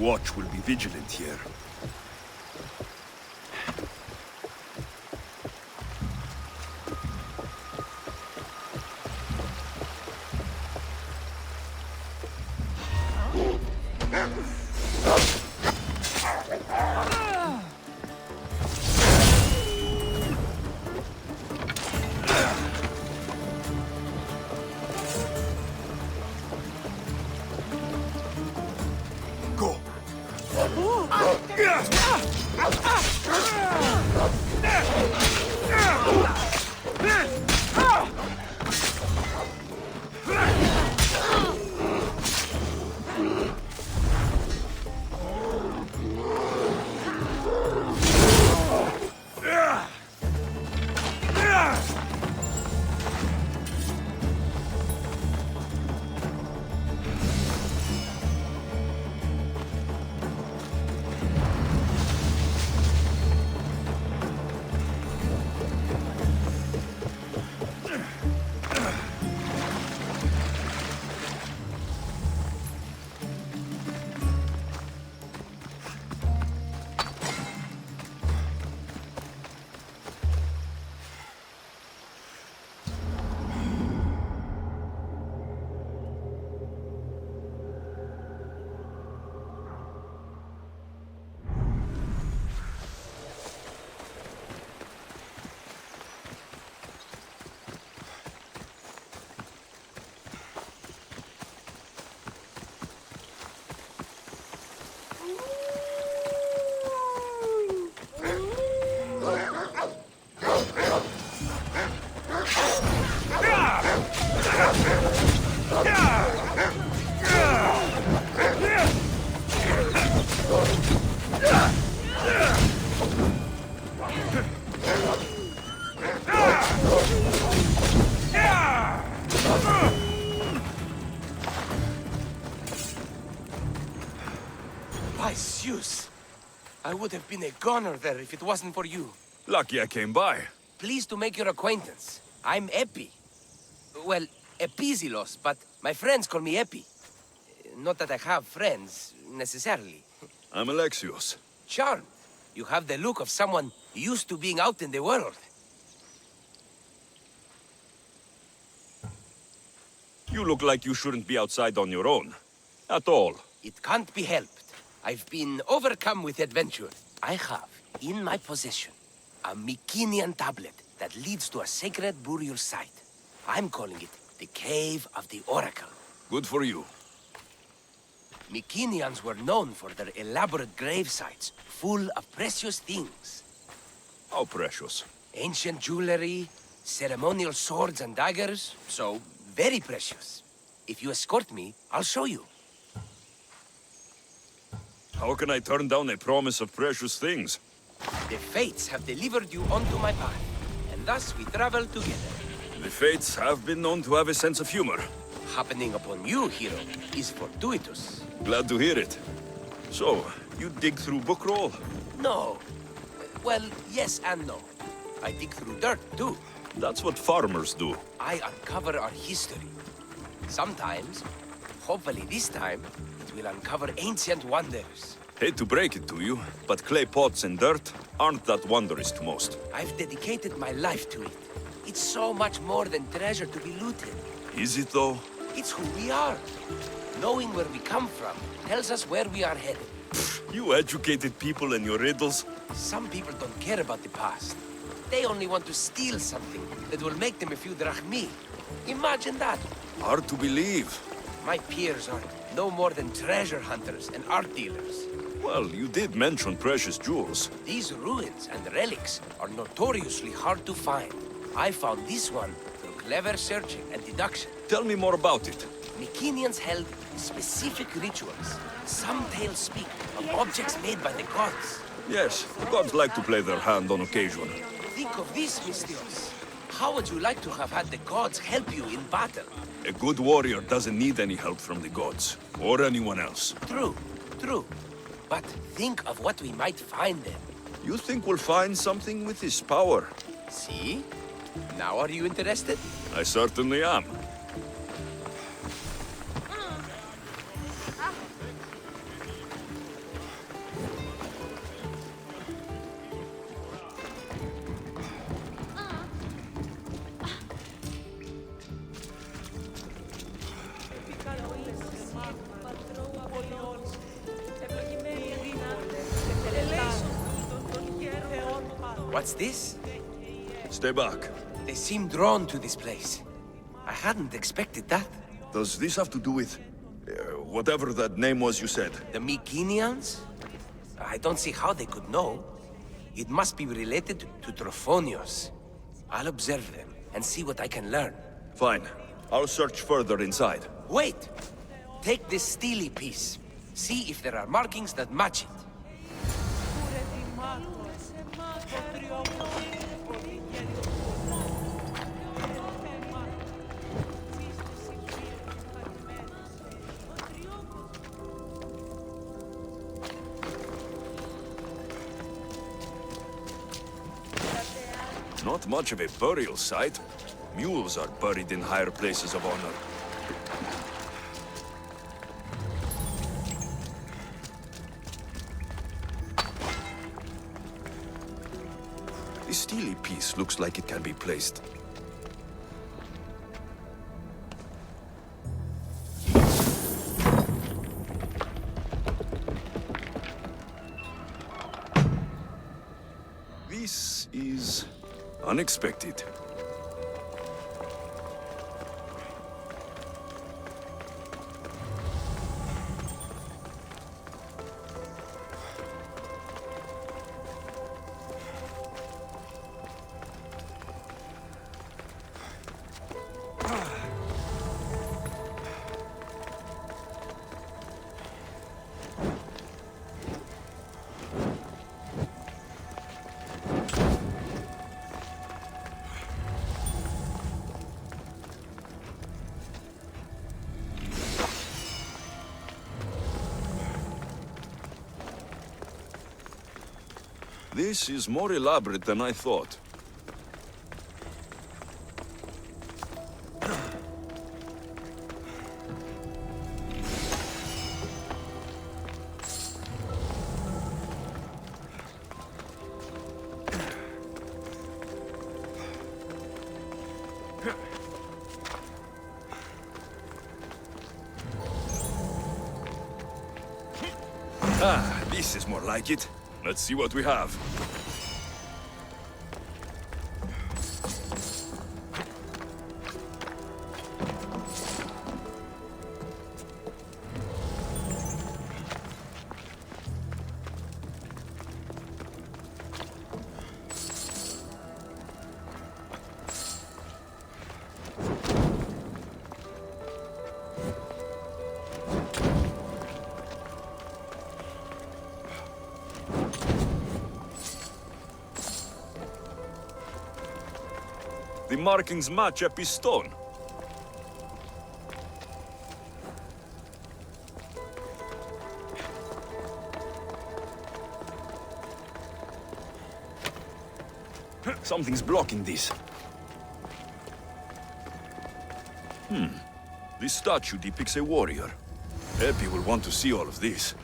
watch will be vigilant here. By Zeus! I would have been a goner there if it wasn't for you. Lucky I came by. Pleased to make your acquaintance. I'm Epi. Well, Epizilos, but my friends call me Epi. Not that I have friends, necessarily. I'm Alexios. Charmed. You have the look of someone used to being out in the world. You look like you shouldn't be outside on your own. At all. It can't be helped. I've been overcome with adventure. I have, in my possession, a Mycenaean tablet that leads to a sacred burial site. I'm calling it the Cave of the Oracle. Good for you. Mycenaeans were known for their elaborate grave sites, full of precious things. How precious. Ancient jewelry, ceremonial swords and daggers, so very precious. If you escort me, I'll show you. How can I turn down a promise of precious things? The Fates have delivered you onto my path, and thus we travel together. The Fates have been known to have a sense of humor. Happening upon you, hero, is fortuitous. Glad to hear it. So, you dig through book roll? No. Well, yes and no. I dig through dirt, too. That's what farmers do. I uncover our history. Sometimes, hopefully this time, it will uncover ancient wonders. Hate to break it to you, but clay pots and dirt aren't that wondrous to most. I've dedicated my life to it. It's so much more than treasure to be looted. Is it though? It's who we are. Knowing where we come from tells us where we are headed. You educated people and your riddles. Some people don't care about the past. They only want to steal something that will make them a few drachmi. Imagine that. Hard to believe. My peers are no more than treasure hunters and art dealers. Well, you did mention precious jewels. These ruins and relics are notoriously hard to find. I found this one through clever searching and deduction. Tell me more about it. Mycenaeans held specific rituals. Some tales speak of objects made by the gods. Yes, gods like to play their hand on occasion. Think of this, Mystios. How would you like to have had the gods help you in battle? A good warrior doesn't need any help from the gods, or anyone else. True, true. But think of what we might find there. You think we'll find something with this power? See? Now are you interested? I certainly am. What's this? Stay back. They seem drawn to this place. I hadn't expected that. Does this have to do with... whatever that name was you said? The Mycenians? I don't see how they could know. It must be related to Trophonios. I'll observe them and see what I can learn. Fine. I'll search further inside. Wait! Take this steely piece. See if there are markings that match it. Not much of a burial site. Mules are buried in higher places of honor. The steely piece looks like it can be placed. This is unexpected. This is more elaborate than I thought. Ah, this is more like it. Let's see what we have. The markings match Epistone. Something's blocking this. This statue depicts a warrior. Epi will want to see all of this.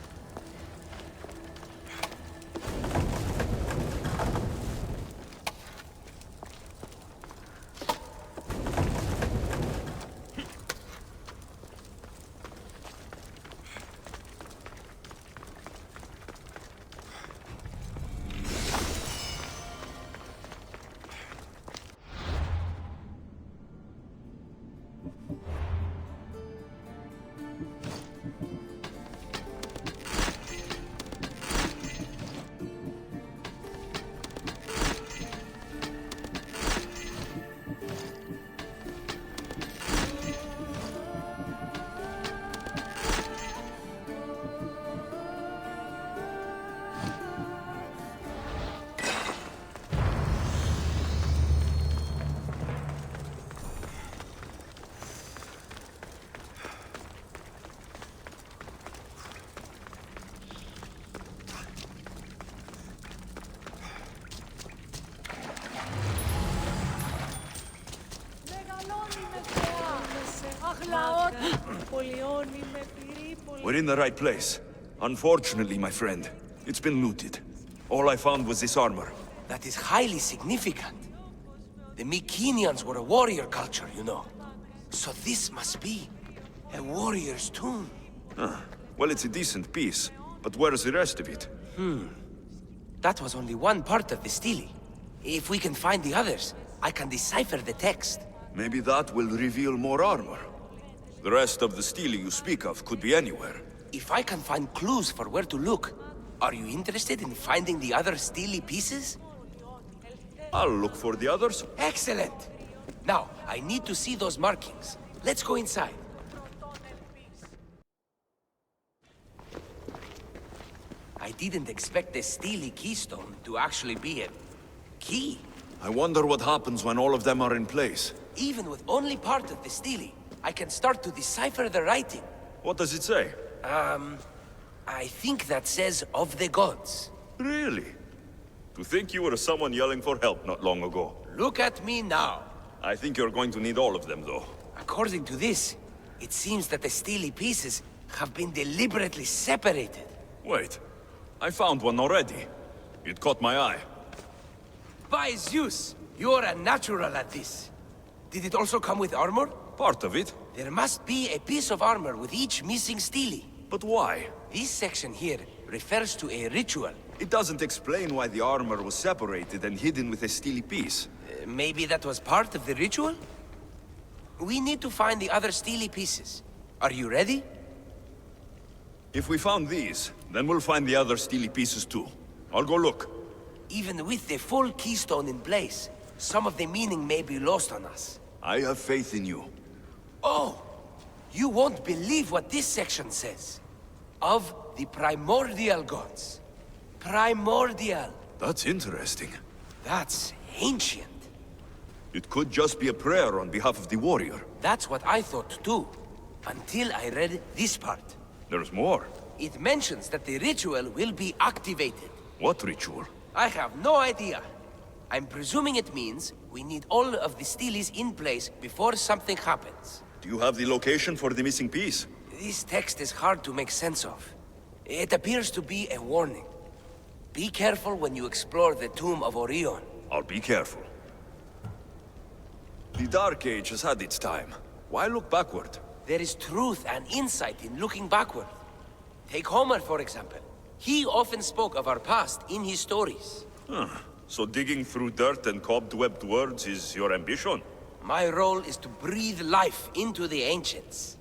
We're in the right place. Unfortunately, my friend, it's been looted. All I found was this armor. That is highly significant. The Mycenians were a warrior culture, you know. So this must be a warrior's tomb. Well, it's a decent piece, but where's the rest of it? That was only one part of the stele. If we can find the others, I can decipher the text. Maybe that will reveal more armor. The rest of the stele you speak of could be anywhere. If I can find clues for where to look, are you interested in finding the other stele pieces? I'll look for the others. Excellent! Now, I need to see those markings. Let's go inside. I didn't expect the stele keystone to actually be a key. I wonder what happens when all of them are in place. Even with only part of the stele, I can start to decipher the writing. What does it say? I think that says of the gods. Really? To think you were someone yelling for help not long ago. Look at me now. I think you're going to need all of them, though. According to this, it seems that the stele pieces have been deliberately separated. Wait, I found one already. It caught my eye. By Zeus, you're a natural at this. Did it also come with armor? Part of it. There must be a piece of armor with each missing stele. But why? This section here refers to a ritual. It doesn't explain why the armor was separated and hidden with a stele piece. Maybe that was part of the ritual? We need to find the other stele pieces. Are you ready? If we found these, then we'll find the other stele pieces too. I'll go look. Even with the full keystone in place, some of the meaning may be lost on us. I have faith in you. Oh! You won't believe what this section says. Of the primordial gods. Primordial. That's interesting. That's ancient. It could just be a prayer on behalf of the warrior. That's what I thought too. Until I read this part. There's more. It mentions that the ritual will be activated. What ritual? I have no idea. I'm presuming it means we need all of the steles in place before something happens. Do you have the location for the missing piece? This text is hard to make sense of. It appears to be a warning. Be careful when you explore the tomb of Orion. I'll be careful. The Dark Age has had its time. Why look backward? There is truth and insight in looking backward. Take Homer, for example. He often spoke of our past in his stories. So digging through dirt and cobwebbed words is your ambition? My role is to breathe life into the ancients.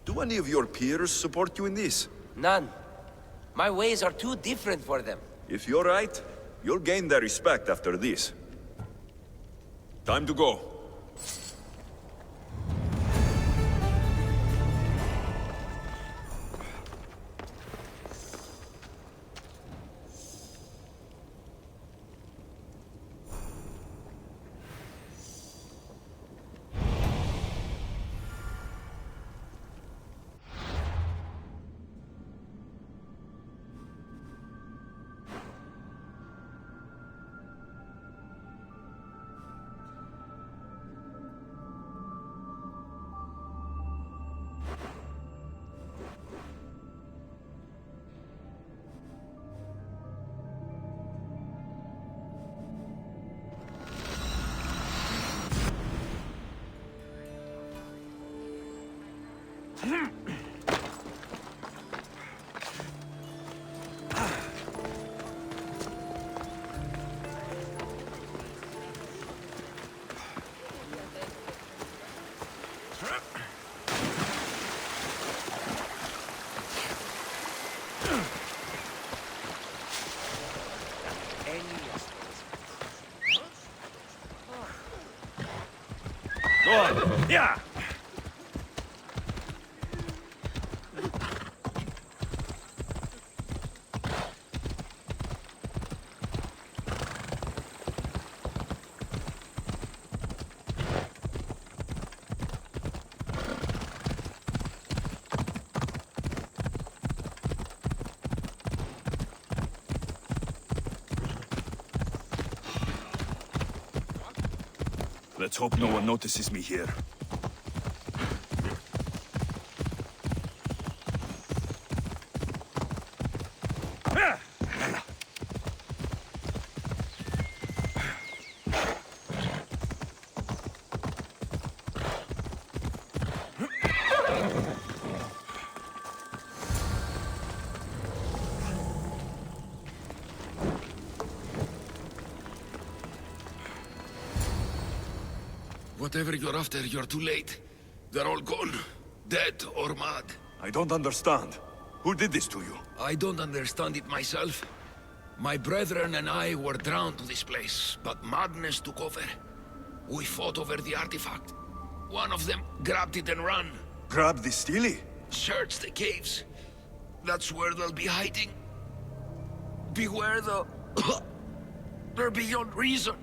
Do any of your peers support you in this? None. My ways are too different for them. If you're right, you'll gain their respect after this. Time to go. Go on. Yeah. Let's hope no one notices me here. Whatever you're after, you're too late. They're all gone. Dead or mad. I don't understand. Who did this to you? I don't understand it myself. My brethren and I were drawn to this place, but madness took over. We fought over the artifact. One of them grabbed it and ran. Grab the Steely? Search the caves. That's where they'll be hiding. Beware though. They're beyond reason.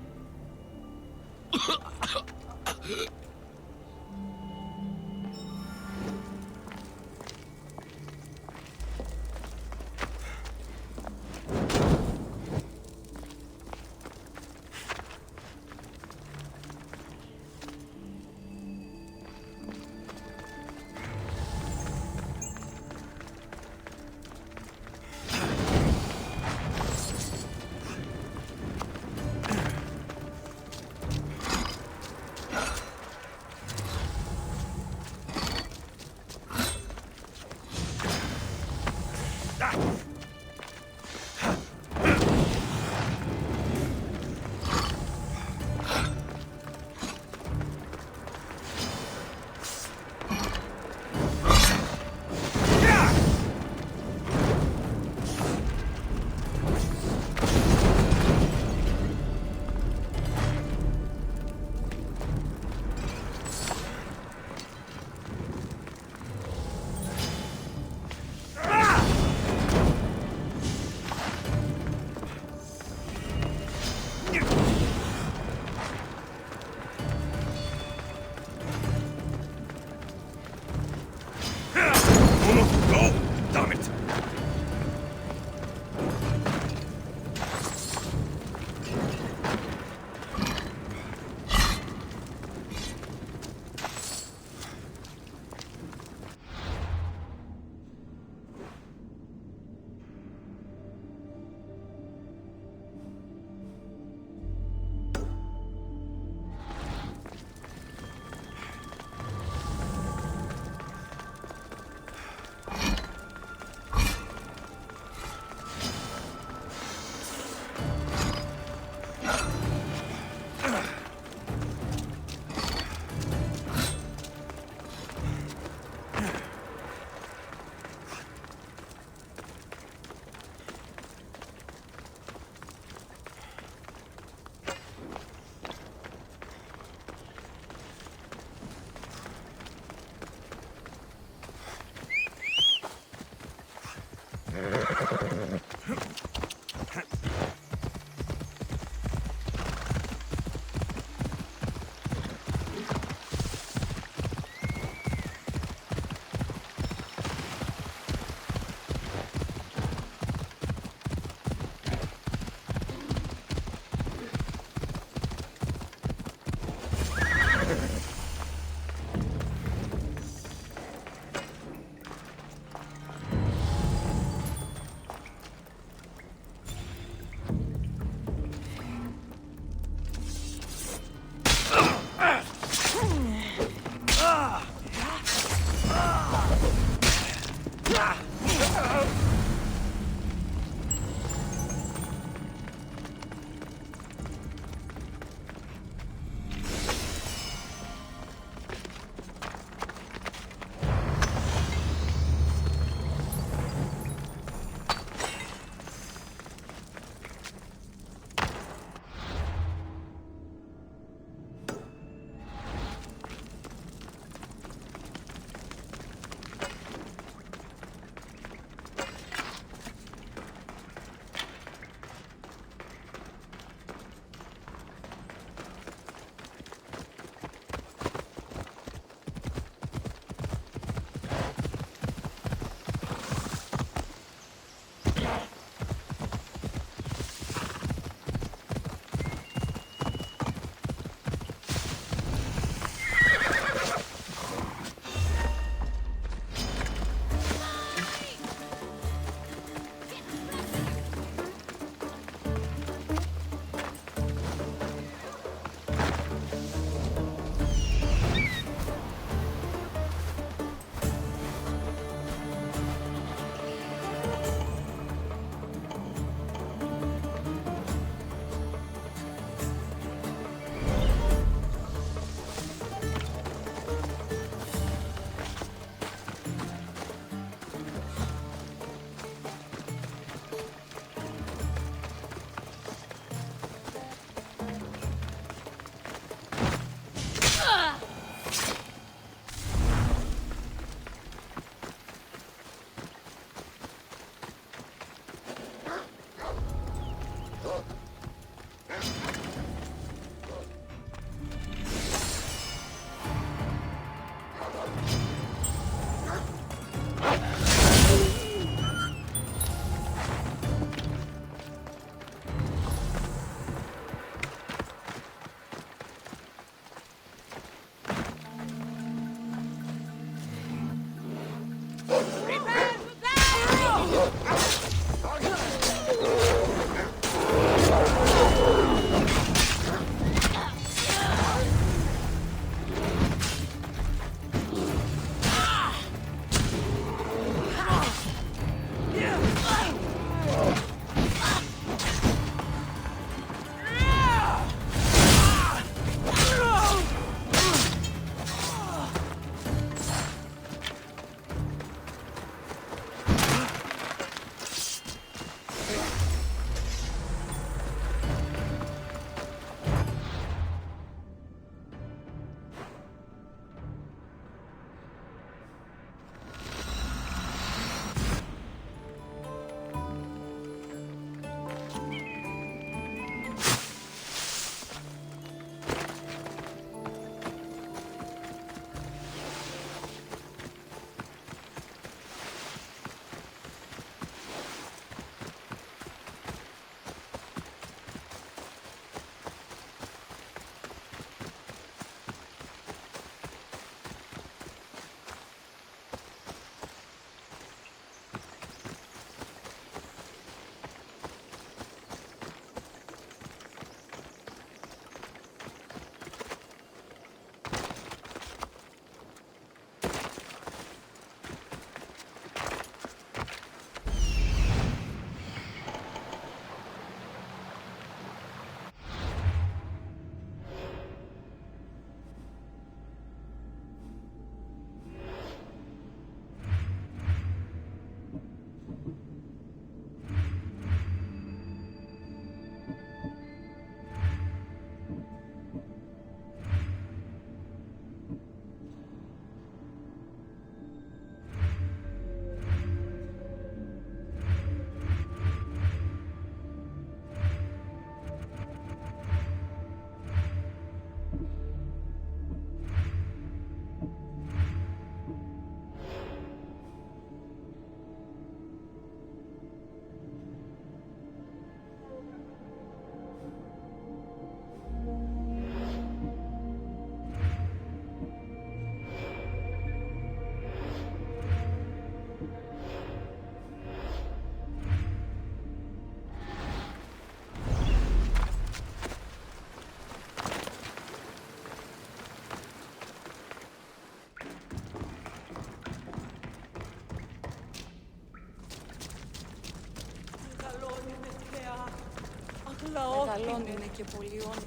μεγαλώνουν και πολύ όνειρο.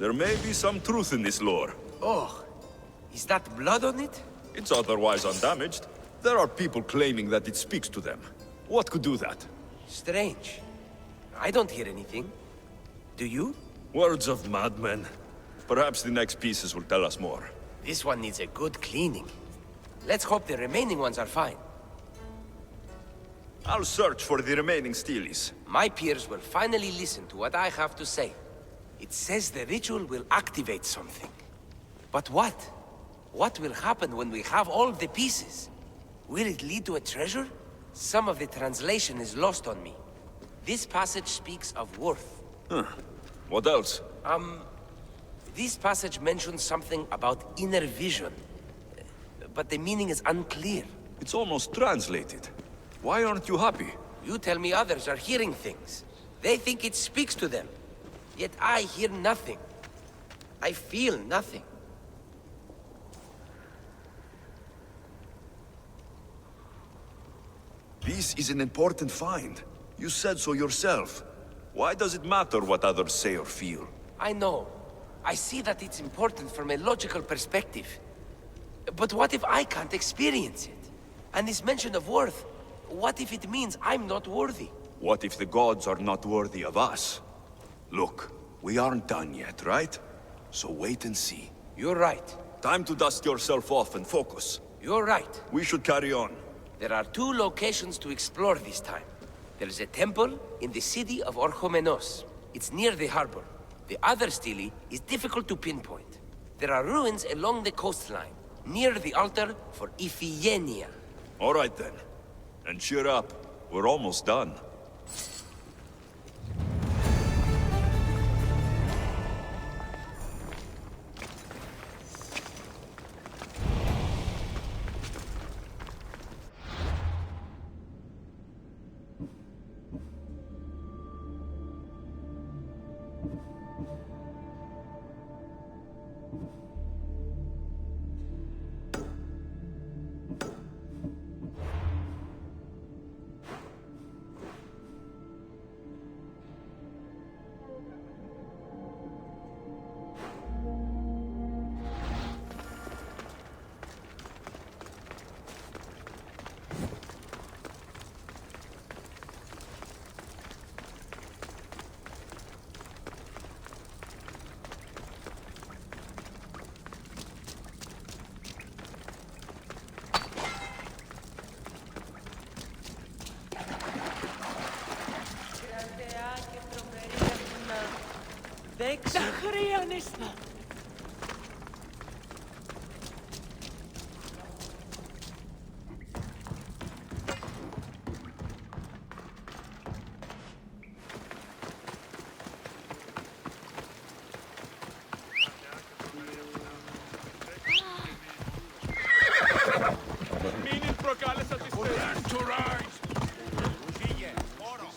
There may be some truth in this lore. Oh, is that blood on it? It's otherwise undamaged. There are people claiming that it speaks to them. What could do that? Strange. I don't hear anything. Do you? Words of madmen. Perhaps the next pieces will tell us more. This one needs a good cleaning. Let's hope the remaining ones are fine. I'll search for the remaining steelies. My peers will finally listen to what I have to say. It says the ritual will activate something. But what? What will happen when we have all the pieces? Will it lead to a treasure? Some of the translation is lost on me. This passage speaks of worth. What else? This passage mentions something about inner vision. But the meaning is unclear. It's almost translated. Why aren't you happy? You tell me others are hearing things. They think it speaks to them. Yet I hear nothing. I feel nothing. This is an important find. You said so yourself. Why does it matter what others say or feel? I know. I see that it's important from a logical perspective. But what if I can't experience it? And this mention of worth, what if it means I'm not worthy? What if the gods are not worthy of us? Look, we aren't done yet, right? So wait and see. You're right. Time to dust yourself off and focus. You're right. We should carry on. There are 2 locations to explore this time. There's a temple in the city of Orchomenos. It's near the harbor. The other stele is difficult to pinpoint. There are ruins along the coastline, near the altar for Iphigenia. All right then. And cheer up. We're almost done. Τα χρειανίστα. Μην προκάλεσα τις θέσεις. Φύγε, όρο.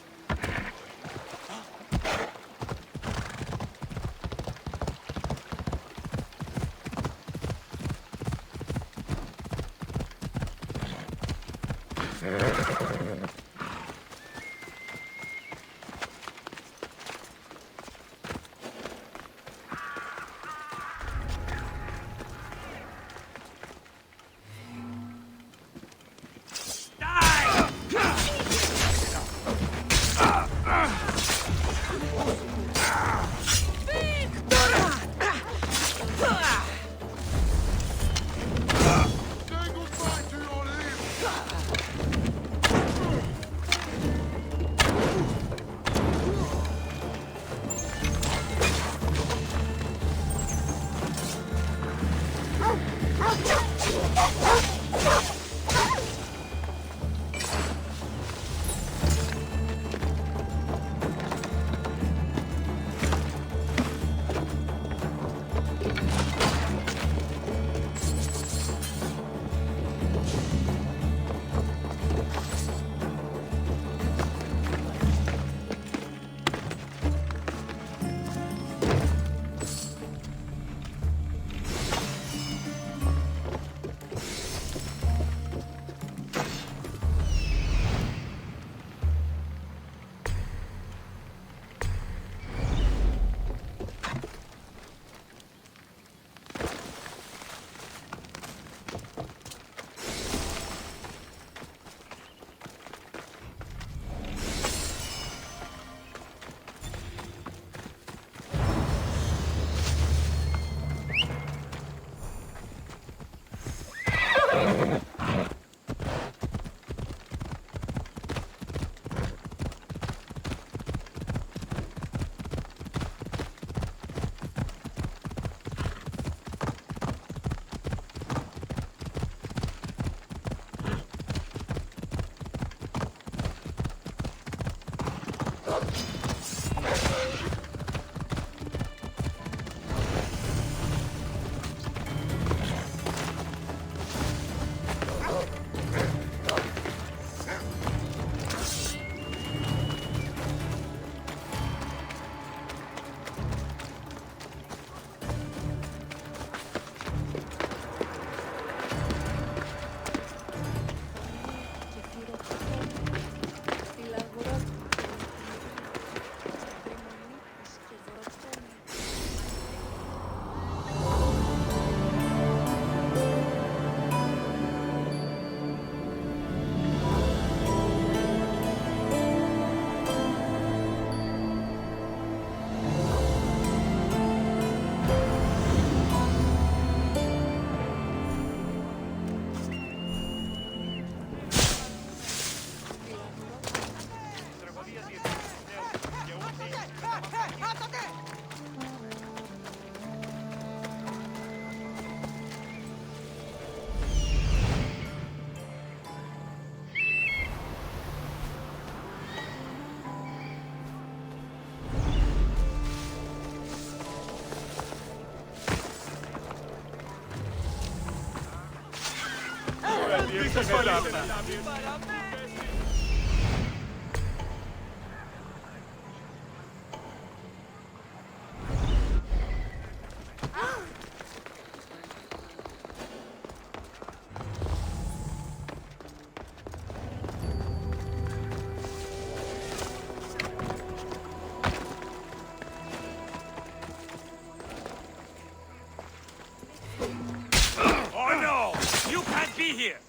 Oh no! You can't be here!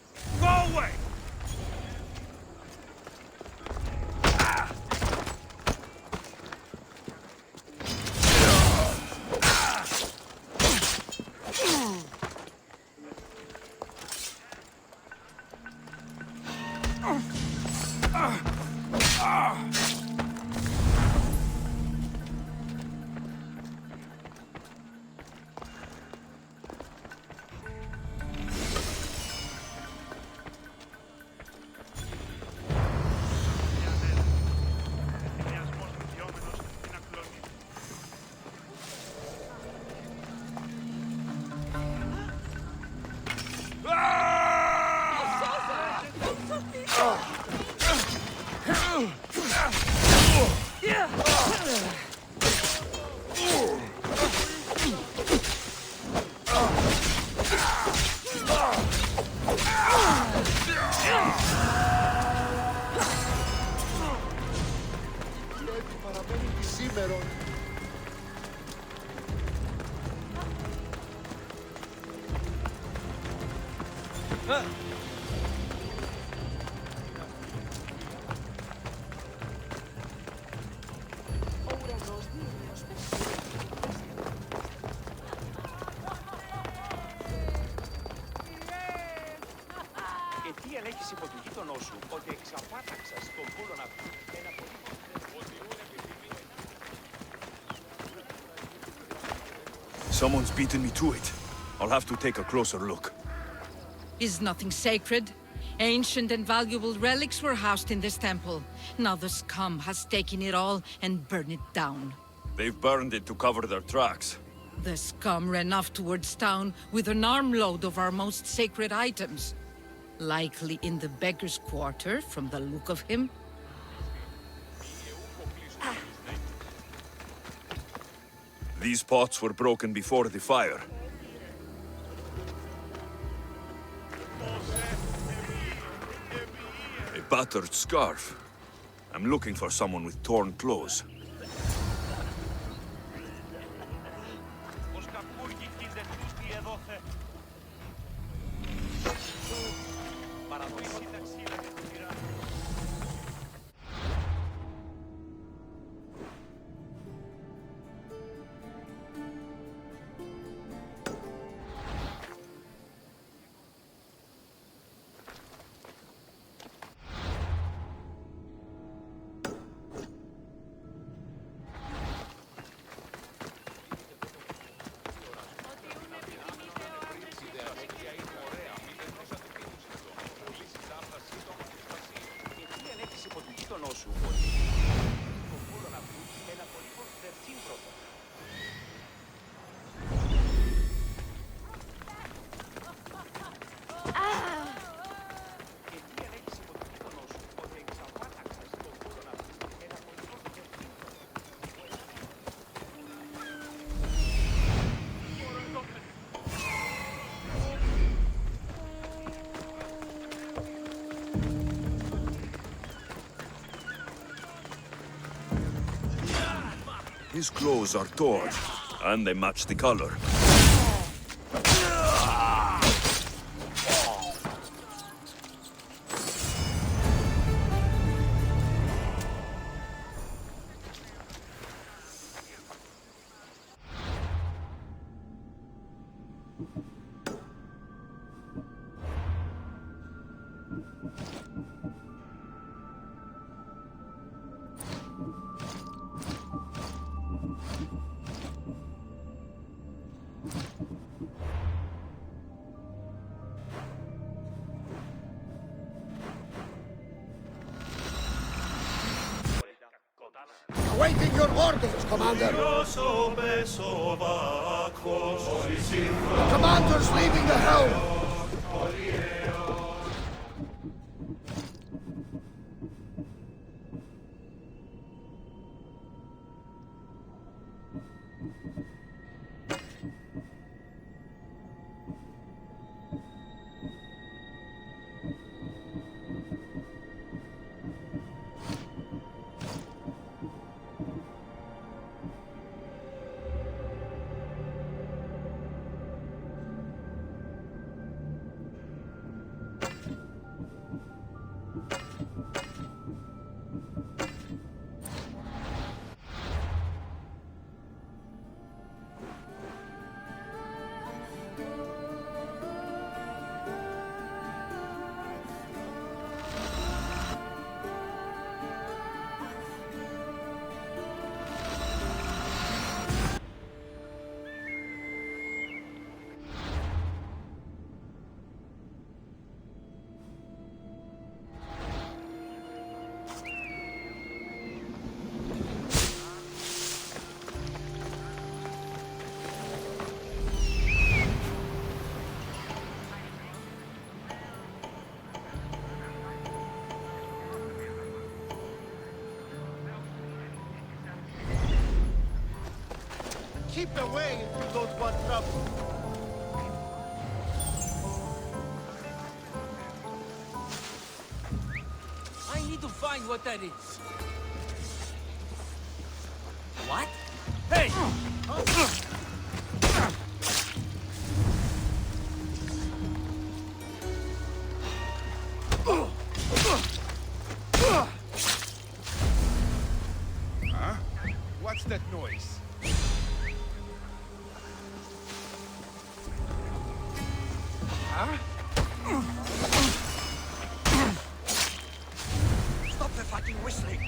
Go away! Τι ελέγχεις υπό του γείτονό σου ότι εξαπάταξας τον πούλον αυτού ένα πολύ... Someone's beaten me to it. I'll have to take a closer look. Is nothing sacred? Ancient and valuable relics were housed in this temple. Now the scum has taken it all and burned it down. They've burned it to cover their tracks. The scum ran off towards town with an armload of our most sacred items. Likely in the beggar's quarter, from the look of him. These pots were broken before the fire. A battered scarf. I'm looking for someone with torn clothes. His clothes are torn, and they match the color. Awaiting your orders, Commander. Commander's leaving the helm. Keep away if you don't want trouble. I need to find what that is. What? Hey! Huh? What's that noise? Huh? Stop the fucking whistling.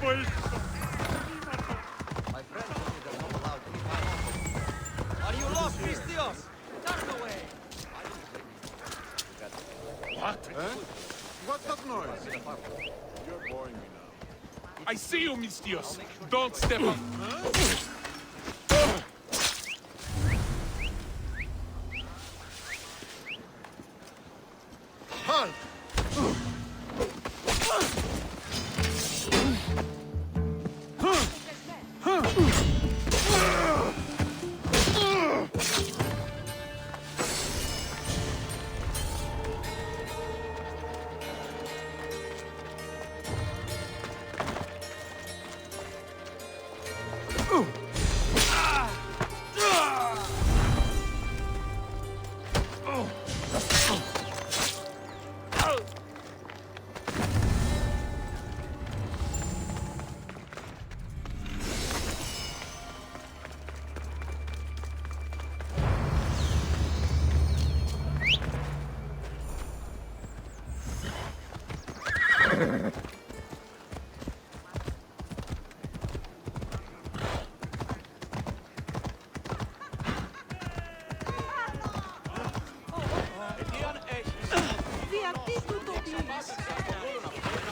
Are you lost, Mistios? Turn away! What? What's that noise? You're boring me now. I see you, Mistios. Don't step on... Halt!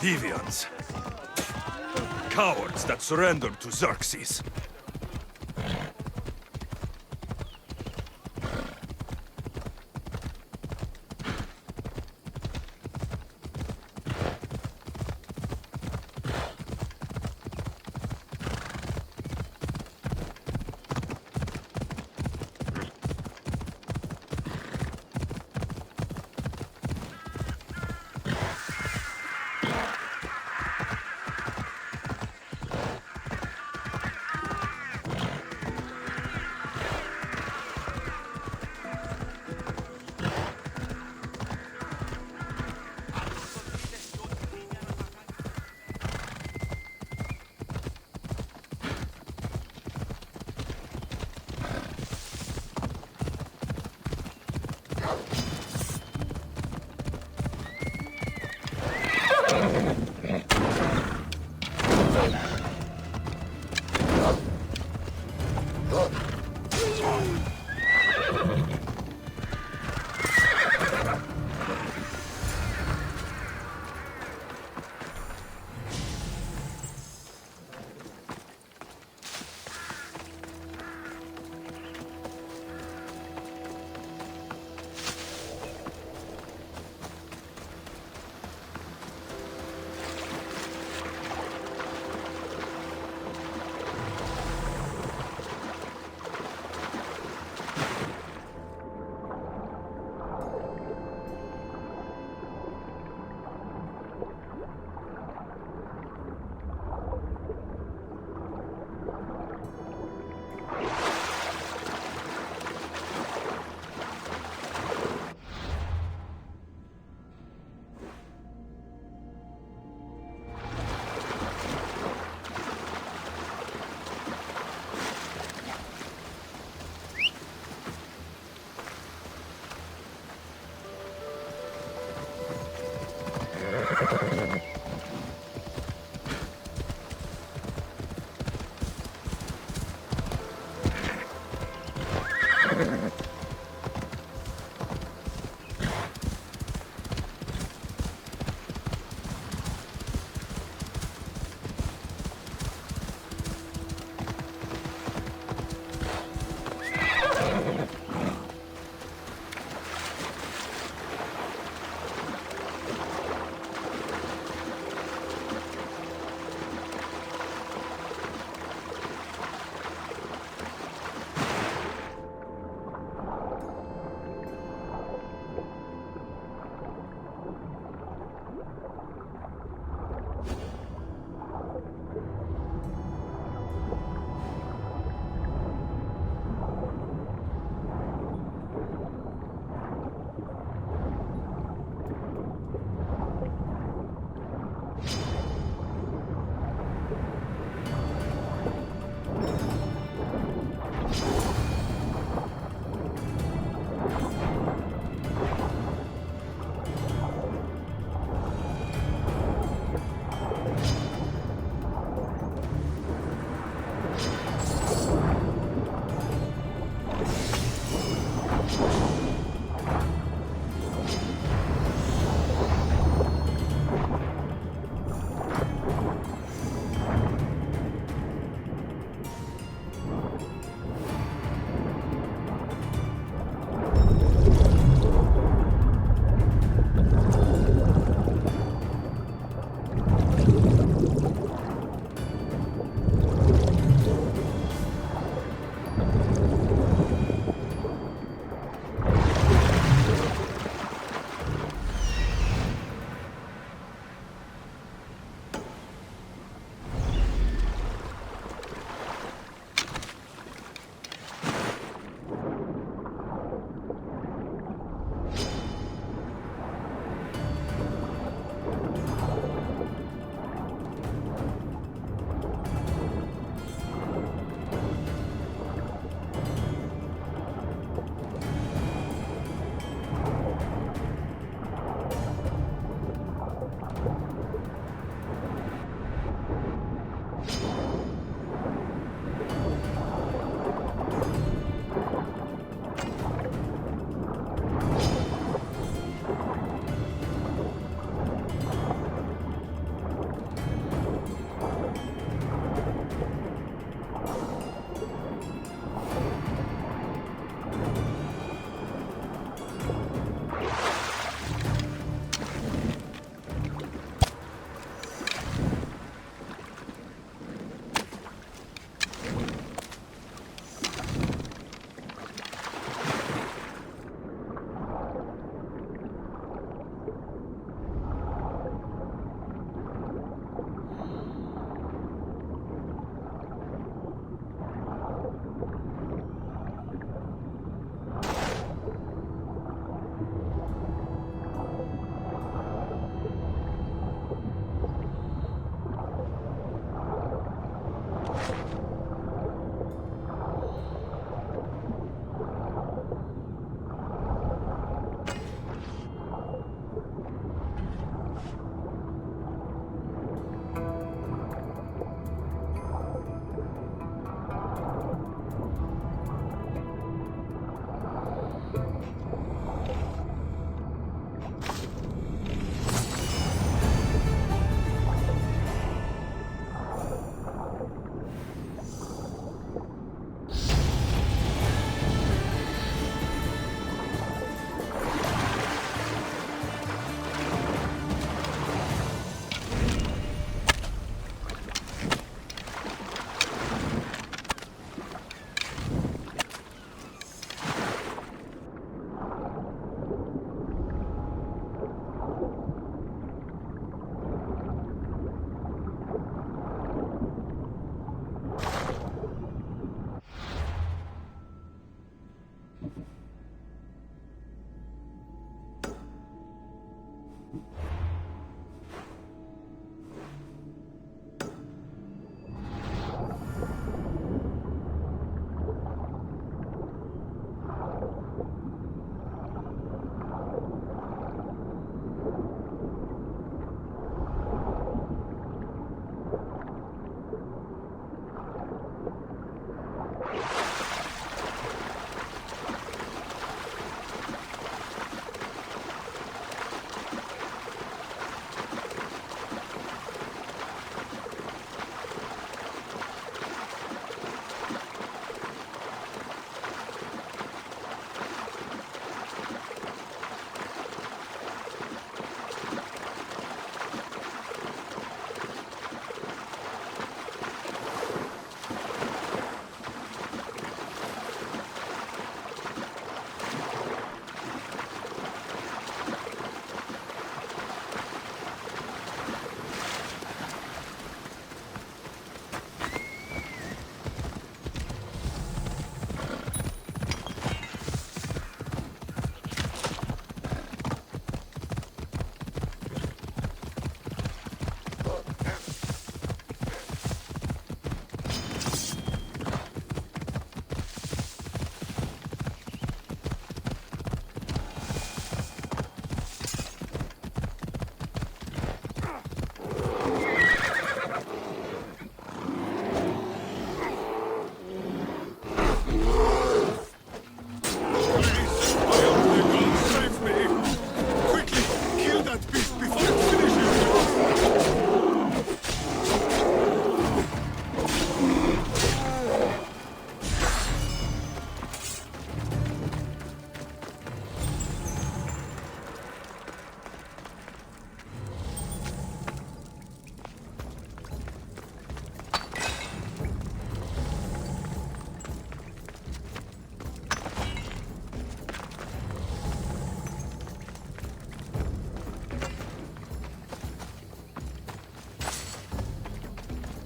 Deviants. Cowards that surrendered to Xerxes.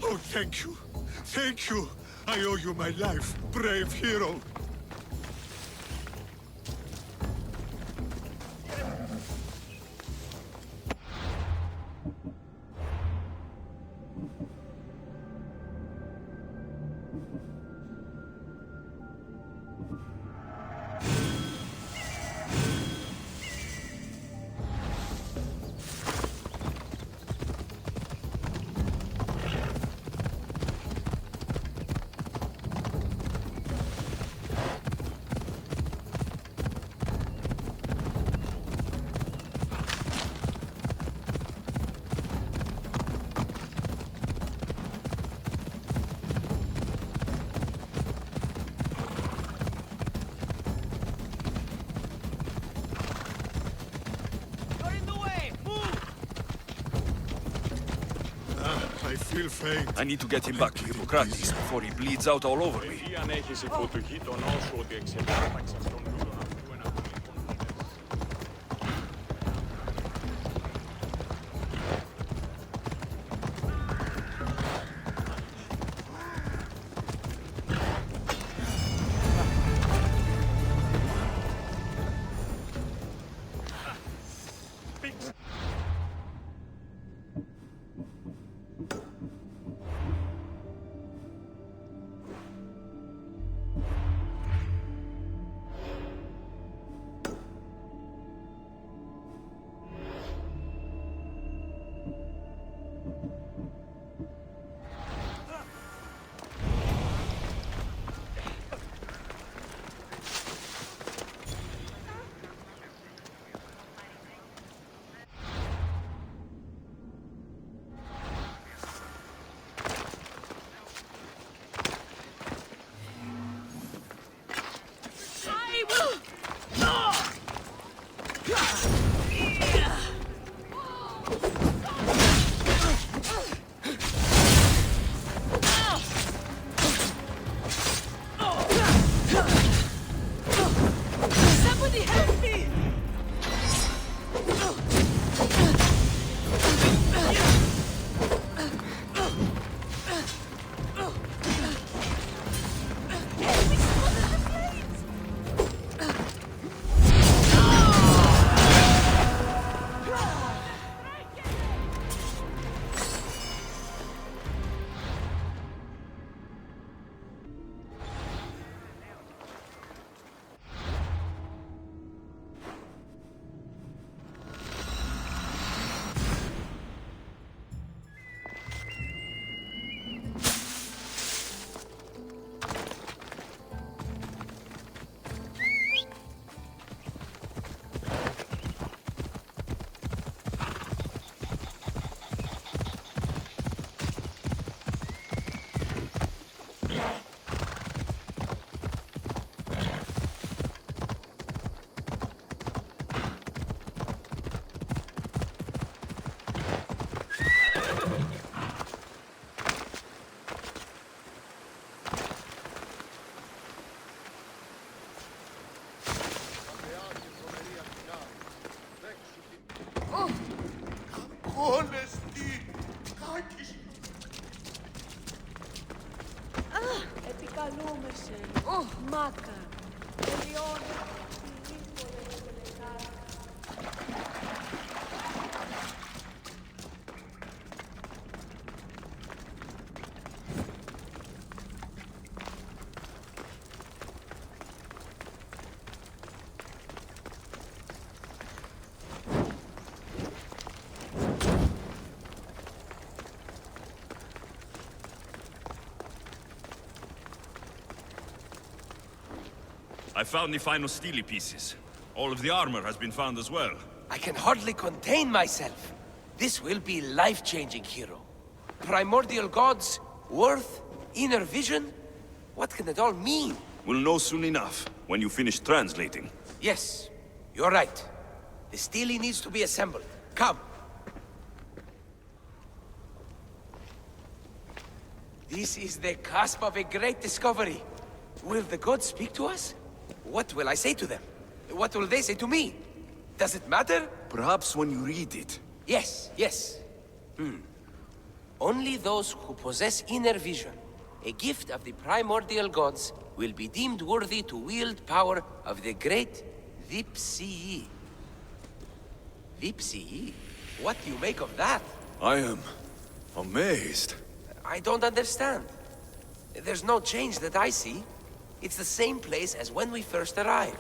Oh, thank you. Thank you. I owe you my life, brave hero. I feel faint. I need to get him back to Hippocrates before he bleeds out all over me. Αν έχεις υπό του γείτονό σου ότι εξεπέρπαξες τον δούλο αυτού ένα Oh, Maka. I found the final steely pieces. All of the armor has been found as well. I can hardly contain myself. This will be life-changing, hero. Primordial gods, worth, inner vision? What can it all mean? We'll know soon enough, when you finish translating. Yes, you're right. The steely needs to be assembled. Come. This is the cusp of a great discovery. Will the gods speak to us? What will I say to them? What will they say to me? Does it matter? Perhaps when you read it. Yes, yes. Only those who possess inner vision, a gift of the primordial gods, will be deemed worthy to wield power of the great Vipsii. Vipsii? What do you make of that? I am amazed. I don't understand. There's no change that I see. It's the same place as when we first arrived.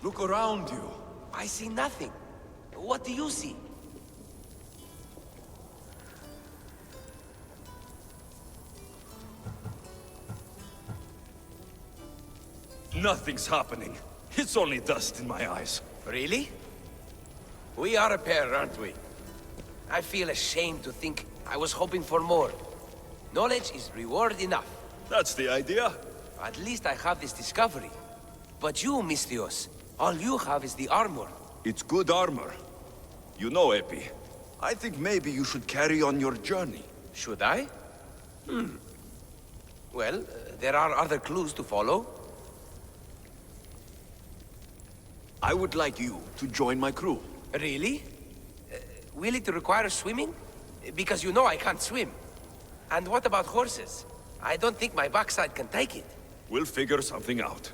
Look around you. I see nothing. What do you see? Nothing's happening. It's only dust in my eyes. Really? We are a pair, aren't we? I feel ashamed to think I was hoping for more. Knowledge is reward enough. That's the idea. At least I have this discovery. But you, Misthios, all you have is the armor. It's good armor. You know, Epi, I think maybe you should carry on your journey. Should I? Well, there are other clues to follow. I would like you to join my crew. Really? Will it require swimming? Because you know I can't swim. And what about horses? I don't think my backside can take it. We'll figure something out.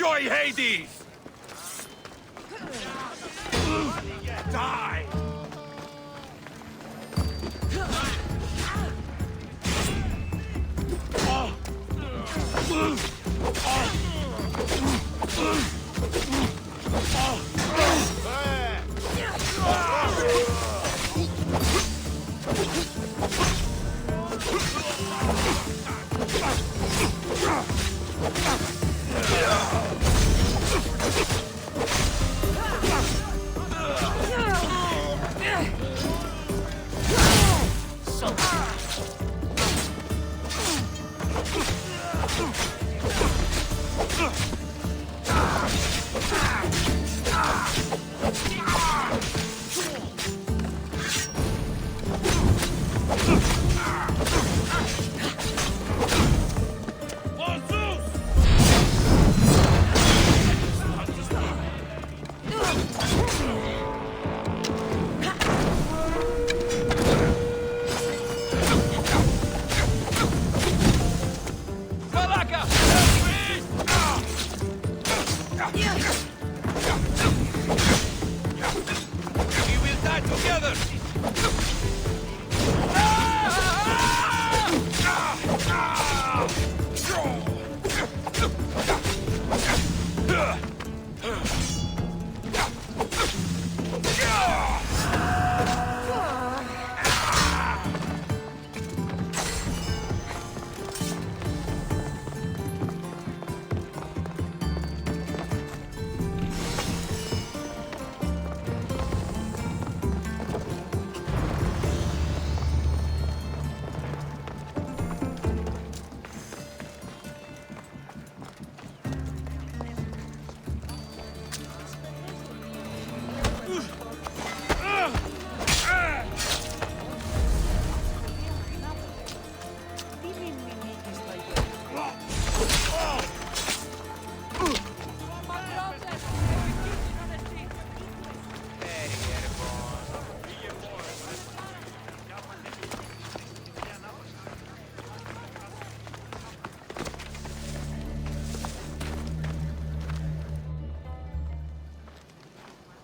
Enjoy Hades! Die!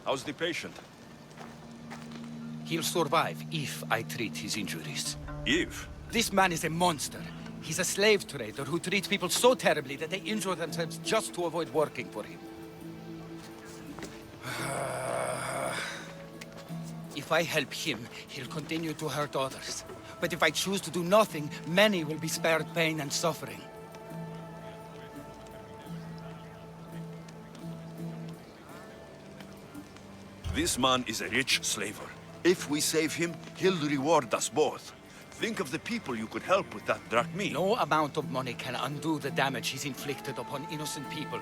How's the patient? He'll survive if I treat his injuries. If? This man is a monster. He's a slave trader who treats people so terribly that they injure themselves just to avoid working for him. If I help him, he'll continue to hurt others. But if I choose to do nothing, many will be spared pain and suffering. This man is a rich slaver. If we save him, he'll reward us both. Think of the people you could help with that drachmi. No amount of money can undo the damage he's inflicted upon innocent people.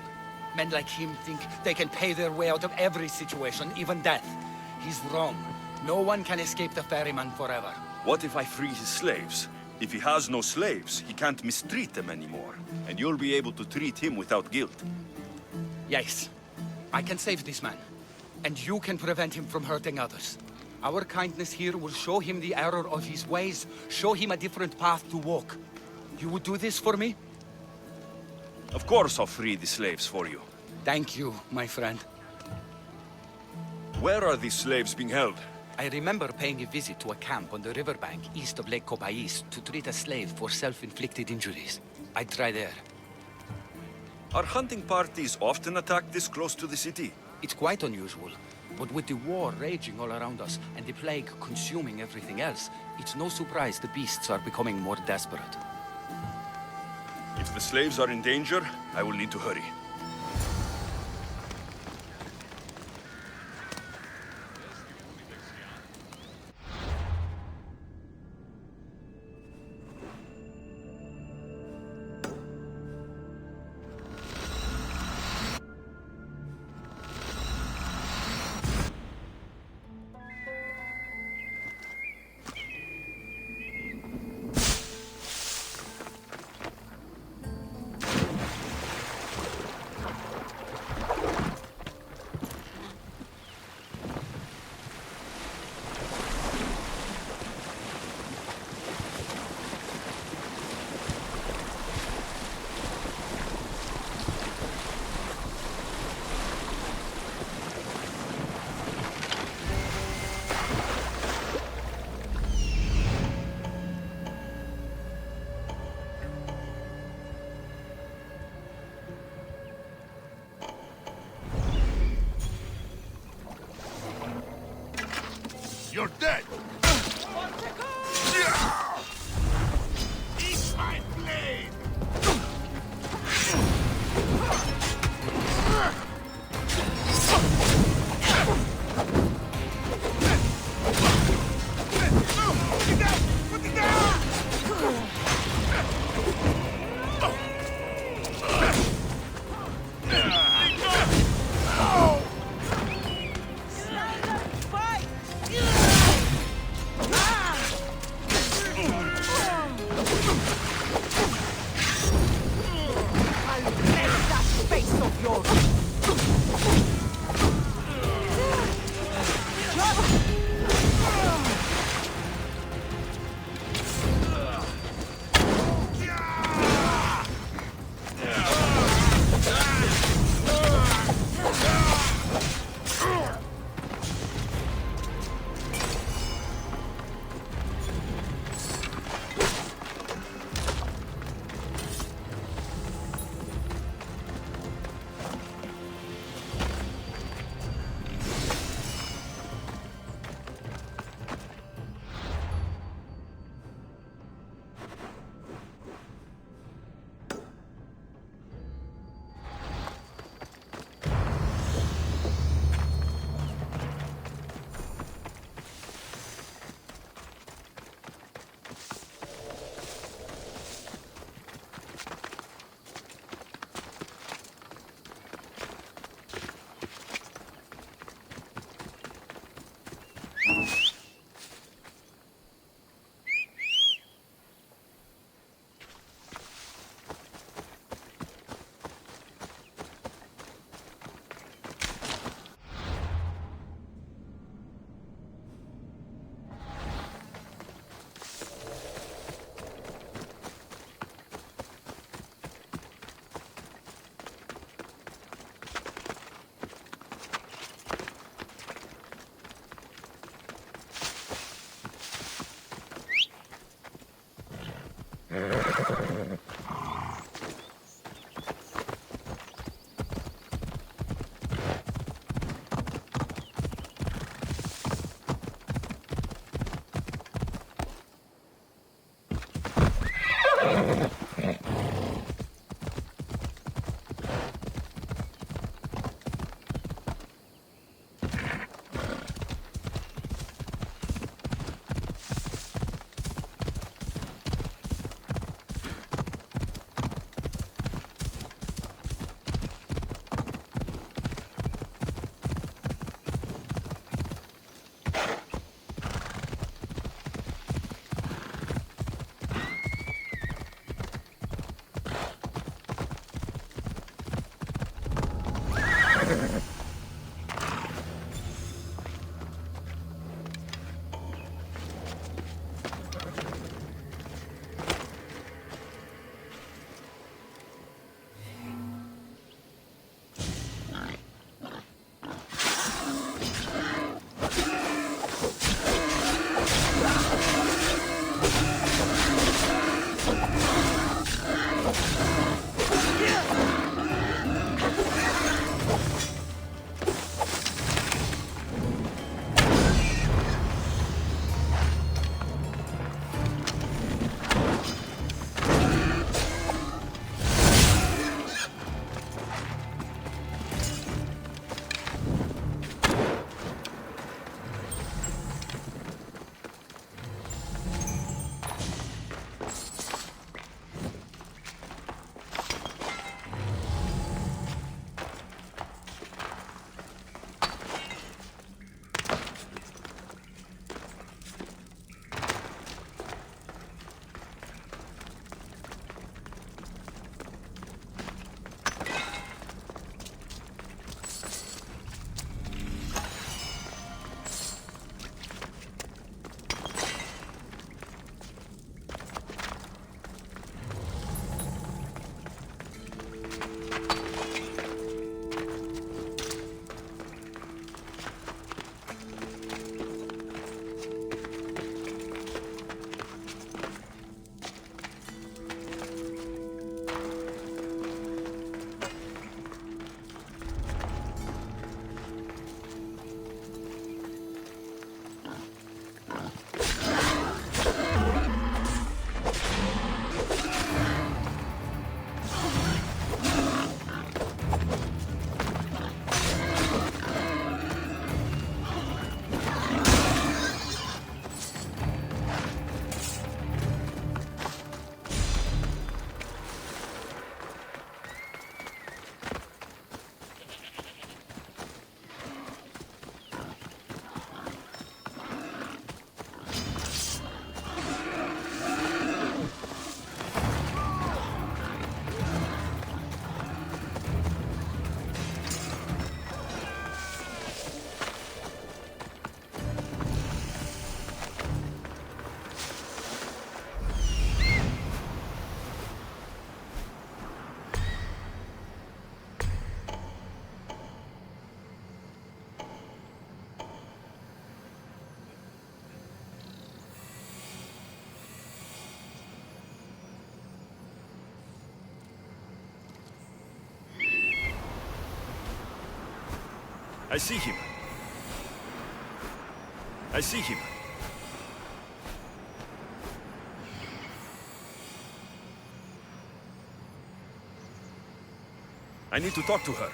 Men like him think they can pay their way out of every situation, even death. He's wrong. No one can escape the ferryman forever. What if I free his slaves? If he has no slaves, he can't mistreat them anymore. And you'll be able to treat him without guilt. Yes. I can save this man. And you can prevent him from hurting others. Our kindness here will show him the error of his ways, show him a different path to walk. You would do this for me? Of course I'll free the slaves for you. Thank you, my friend. Where are these slaves being held? I remember paying a visit to a camp on the riverbank east of Lake Cobais to treat a slave for self-inflicted injuries. I'd try there. Are hunting parties often attacked this close to the city? It's quite unusual. But with the war raging all around us and the plague consuming everything else, it's no surprise the beasts are becoming more desperate. If the slaves are in danger, I will need to hurry. You're dead! Eat my blade! Get down! Put it down! I see him. I see him. I need to talk to her.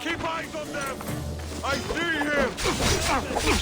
Keep eyes on them! I see him!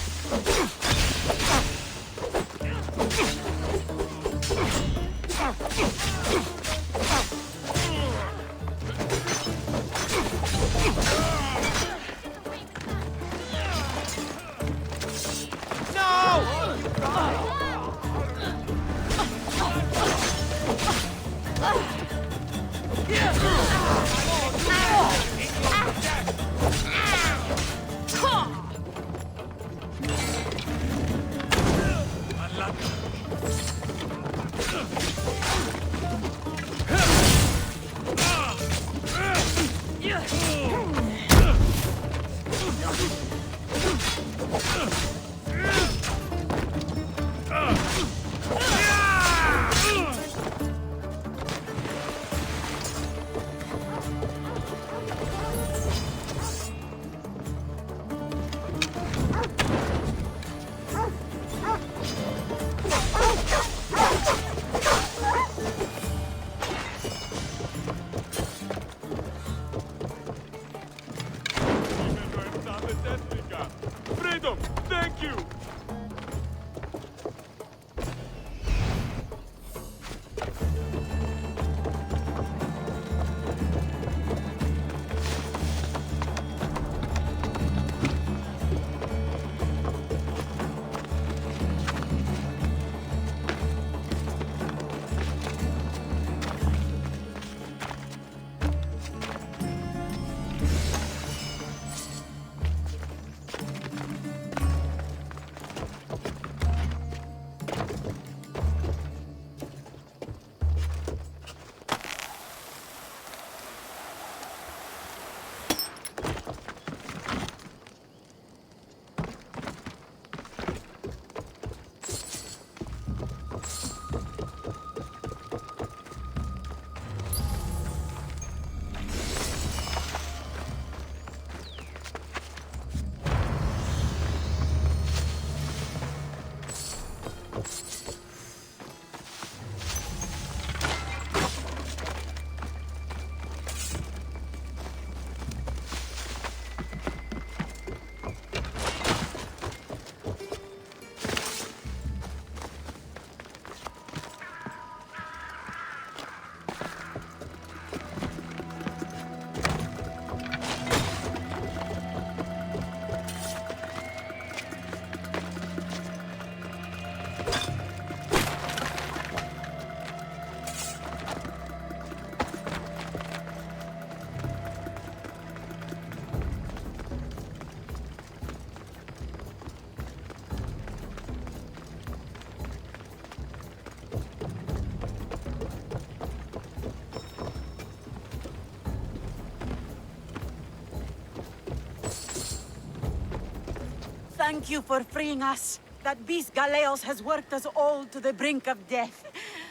Thank you for freeing us. That beast Galeos has worked us all to the brink of death.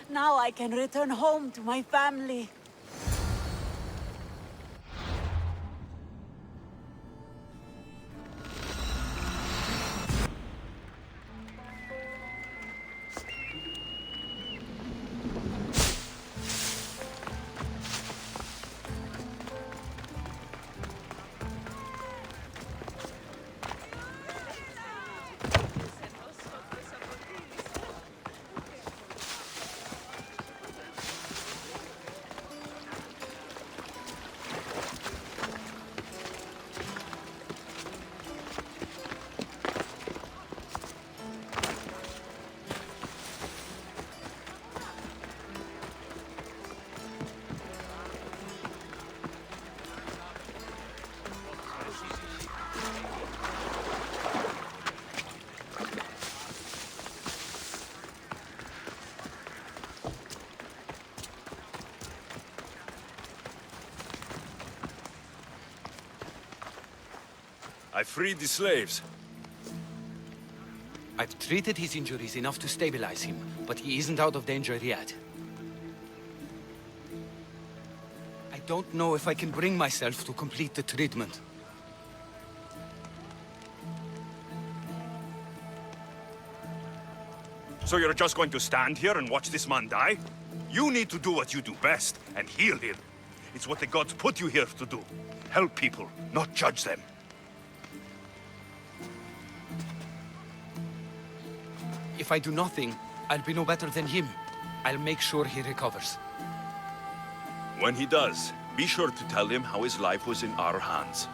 Now I can return home to my family. I freed the slaves. I've treated his injuries enough to stabilize him, but he isn't out of danger yet. I don't know if I can bring myself to complete the treatment. So you're just going to stand here and watch this man die? You need to do what you do best, and heal him. It's what the gods put you here to do. Help people, not judge them. If I do nothing, I'll be no better than him. I'll make sure he recovers. When he does, be sure to tell him how his life was in our hands.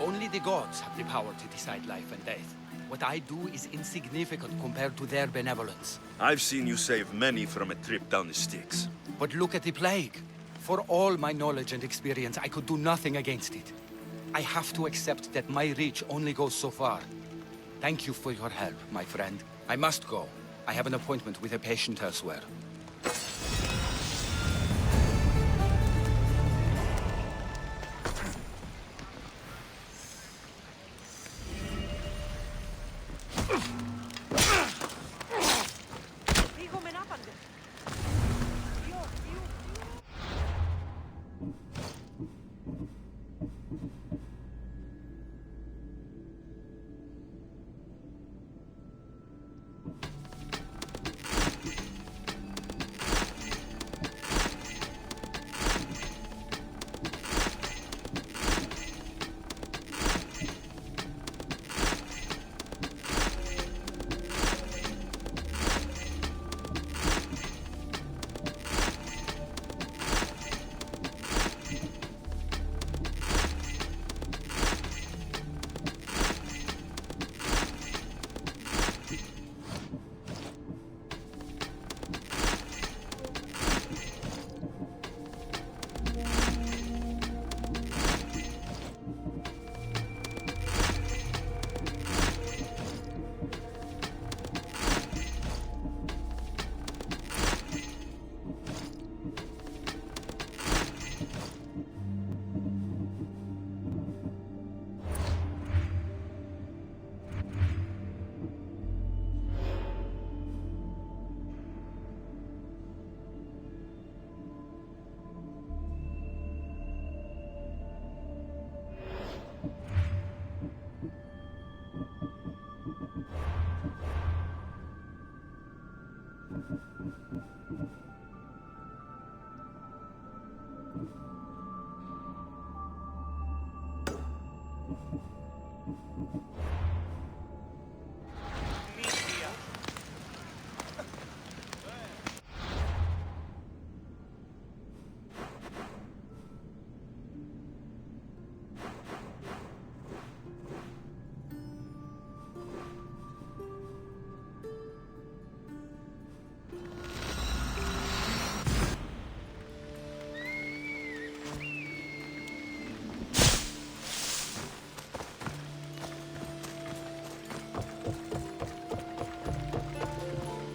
Only the gods have the power to decide life and death. What I do is insignificant compared to their benevolence. I've seen you save many from a trip down the Styx. But look at the plague. For all my knowledge and experience, I could do nothing against it. I have to accept that my reach only goes so far. Thank you for your help, my friend. I must go. I have an appointment with a patient elsewhere.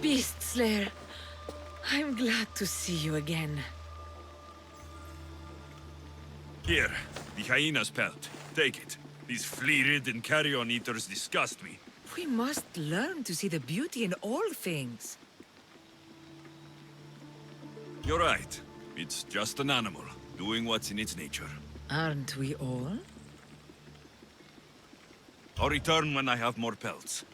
Beast Slayer, I'm glad to see you again. Here, the hyena's pelt. Take it. These flea-ridden carrion eaters disgust me. We must learn to see the beauty in all things. You're right. It's just an animal, doing what's in its nature. Aren't we all? I'll return when I have more pelts.